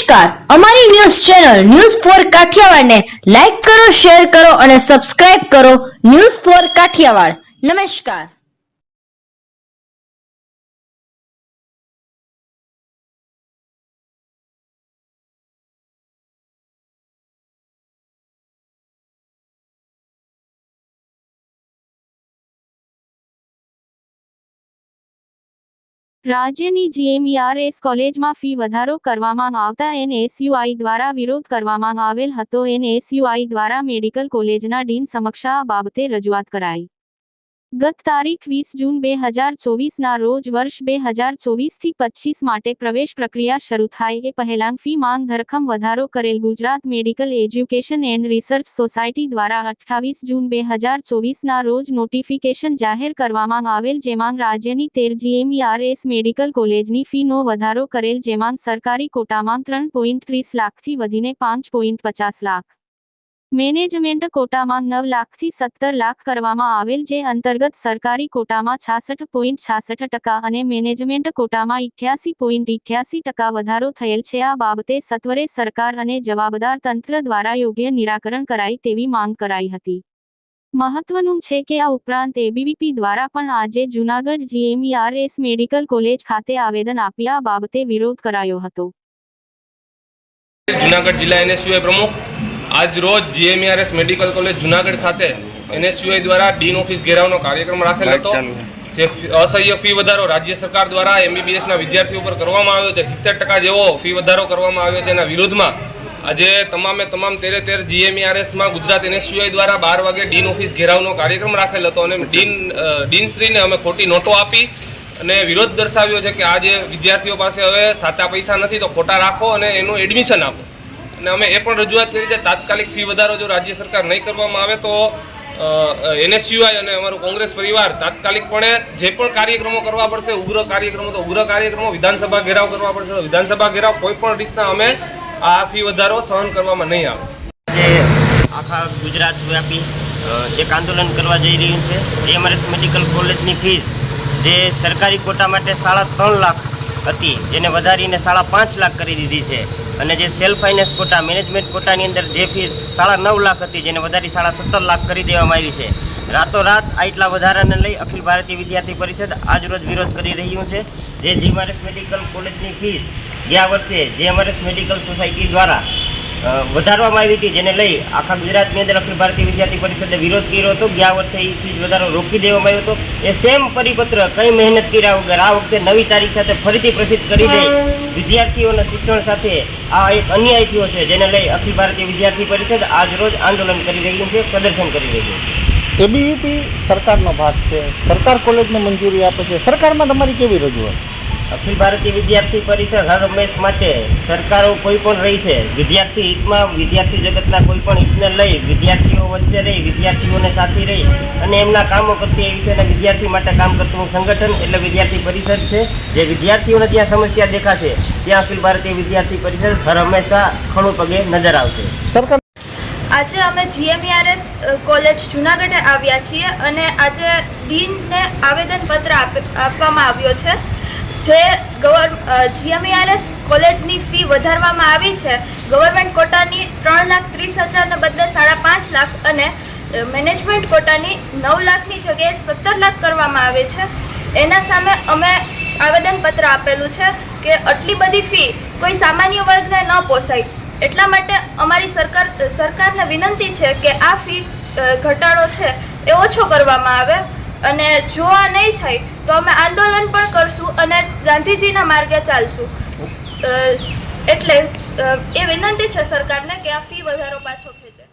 નમસ્કાર, અમારી news channel news for Kathiawad ને લાઈક કરો, શેર કરો અને સબસ્ક્રાઇબ કરો. News for Kathiawad. નમસ્કાર. રાજ્યની જીએમઈઆરએસ કોલેજમાં ફી વધારો કરવામાં આવતા એનએસયુઆઈ દ્વારા વિરોધ કરવામાં આવેલ હતો. એનએસયુઆઈ દ્વારા મેડિકલ કોલેજના ડીન સમક્ષ આ બાબતે રજૂઆત કરાઈ. ગત તારીખ 20 જૂન 2024ના રોજ વર્ષ 2024થી 25 માટે પ્રવેશ પ્રક્રિયા શરૂ થાય એ પહેલાં ફી માંગ ધરખમ વધારો કરેલ. Gujarat medical education and research society દ્વારા 28 જૂન 2024ના રોજ નોટિફિકેશન જાહેર કરવામાં આવેલ, જેમાં રાજ્યની 13 જીએમઈઆરએસ મેડિકલ કોલેજની ફીનો વધારો કરેલ, જેમાં સરકારી કોટામાં 3.30 લાખથી વધીને 5.50 લાખ, મેનેજમેન્ટ કોટામાં 9 લાખથી 17 લાખ કરવામાં આવેલ, જે અંતર્ગત સરકારી કોટામાં 66.66% અને મેનેજમેન્ટ કોટામાં 88.88% વધારો થયેલ છે. આ બાબતે સત્વરે સરકાર અને જવાબદાર તંત્ર દ્વારા યોગ્ય નિરાકરણ કરાય તેવી માંગ કરાઈ હતી. મહત્વનું છે કે આ ઉપરાંત એબીવીપી દ્વારા પણ આજે જૂનાગઢ જીએમઈઆરએસ મેડિકલ કોલેજ ખાતે આવેદન આપી આ બાબતે વિરોધ કરાયો હતો. જૂનાગઢ જિલ્લા એનએસયુઆઈ પ્રમુખ આજ રોજ જીએમઈઆરએસ મેડિકલ કોલેજ જૂનાગઢ ખાતે એનએસયુઆઈ દ્વારા ડીન ઓફિસ ઘેરાવનો કાર્યક્રમ રાખેલ હતો. જે અસહ્ય ફી વધારો રાજ્ય સરકાર દ્વારા એમબીબીએસના વિદ્યાર્થીઓ પર કરવામાં આવ્યો છે, 70% જેવો ફી વધારો કરવામાં આવ્યો છે. એના વિરોધમાં આજે તમામ 13 જીએમઈઆરએસમાં ગુજરાત એનએસયુઆઈ દ્વારા 12 વાગે ડીન ઓફિસ ઘેરાવનો કાર્યક્રમ રાખેલ હતો અને ડીનશ્રીને અમે ખોટી નોટો આપી અને વિરોધ દર્શાવ્યો છે કે આ જે વિદ્યાર્થીઓ પાસે હવે સાચા પૈસા નથી તો ખોટા રાખો અને એનું એડમિશન આપો. અને અમે એ પણ રજૂઆત કરી છે તાત્કાલિક ફી વધારો જો રાજ્ય સરકાર નહીં કરવામાં આવે તો એનએસયુઆઈ અને અમારું કોંગ્રેસ પરિવાર તાત્કાલિકપણે જે પણ કાર્યક્રમો કરવા પડશે, ઉગ્ર કાર્યક્રમો, વિધાનસભા ઘેરાવ કરવા પડશે તો વિધાનસભા ઘેરાવ, કોઈ પણ રીતના અમે આ ફી વધારો સહન કરવામાં નહીં આવે. આખા ગુજરાત વ્યાપી એક આંદોલન કરવા જઈ રહ્યું છે. જીએમઈઆરએસ મેડિકલ કોલેજની ફીસ જે સરકારી કોટા માટે 3.5 લાખ હતી જેને વધારીને 5.5 લાખ કરી દીધી છે અને જે સેલ્ફ ફાઇનાન્સ કોટા મેનેજમેન્ટ કોટાની અંદર જે ફી 9.5 લાખ હતી જેને વધારી 17.5 લાખ કરી દેવામાં આવી છે. રાતોરાત આટલા વધારાને લઈ અખિલ ભારતીય વિદ્યાર્થી પરિષદ આજરોજ વિરોધ કરી રહ્યું છે. જે જીએમઈઆરએસ મેડિકલ કોલેજની ફીસ ગયા વર્ષે જીએમઈઆરએસ મેડિકલ સોસાયટી દ્વારા વધારવામાં આવી હતી, જેને લઈ આખા ગુજરાતની અંદર અખિલ ભારતીય વિદ્યાર્થી પરિષદે વિરોધ કર્યો હતો. ગયા વર્ષે એ ફીસ વધારો રોકી દેવામાં આવ્યો હતો. એ સેમ પરિપત્ર કંઈ મહેનત કર્યા વગર આ વખતે નવી તારીખ સાથે ફરીથી પ્રસિદ્ધ કરી દઈ વિદ્યાર્થીઓના શિક્ષણ સાથે આ એક અન્યાય થયો છે, જેને લઈ અખિલ ભારતીય વિદ્યાર્થી પરિષદ આજરોજ આંદોલન કરી રહ્યું છે, પ્રદર્શન કરી રહ્યું છે. એબીવીપી સરકારનો ભાગ છે, સરકાર કોલેજને મંજૂરી આપે છે. સરકારમાં તમારી કેવી રજૂઆત? અખિલ ભારતીય વિદ્યાર્થી પરિષદ હર હંમેશ માટે સરકારો કોઈ પણ રહી છે, વિદ્યાર્થી હિતમાં, વિદ્યાર્થી જગતના કોઈ પણ હિતને લઈ, વિદ્યાર્થીઓ વચ્ચે રહી, વિદ્યાર્થીઓને સાથે રહી અને એમના કામો કરતી એવી છે અને વિદ્યાર્થી માટે કામ કરતું સંગઠન એટલે વિદ્યાર્થી પરિષદ છે. જે વિદ્યાર્થીઓને જ્યાં સમસ્યા દેખાશે ત્યાં અખિલ ભારતીય વિદ્યાર્થી પરિષદ હર હંમેશા ખડું પગે નજર આવશે. સરકાર આજે અમે જીએમઈઆરએસ કોલેજ જૂનાગઢે આવ્યા છીએ અને આજે ડીનને આવેદનપત્ર આપવામાં આવ્યો છે. જે જીએમઈઆરએસ કોલેજની ફી વધારવામાં આવી છે, ગવર્મેન્ટ કોટાની 3,30,000ને બદલે 5.5 લાખ અને મેનેજમેન્ટ કોટાની 9 લાખની જગ્યાએ 17 લાખ કરવામાં આવે છે. એના સામે અમે આવેદનપત્ર આપેલું છે કે આટલી બધી ફી કોઈ સામાન્ય વર્ગને ન પોસાય. એટલા માટે અમારી સરકારને વિનંતી છે કે આ ફી ઘટાડો છે એ ઓછો કરવામાં આવે અને જો આ નહીં થાય તો અમે આંદોલન પણ કરશું અને ગાંધીજીના માર્ગે ચાલશું. એટલે એ વિનંતી છે સરકારને કે આ ફી વધારો પાછો ખેંચે.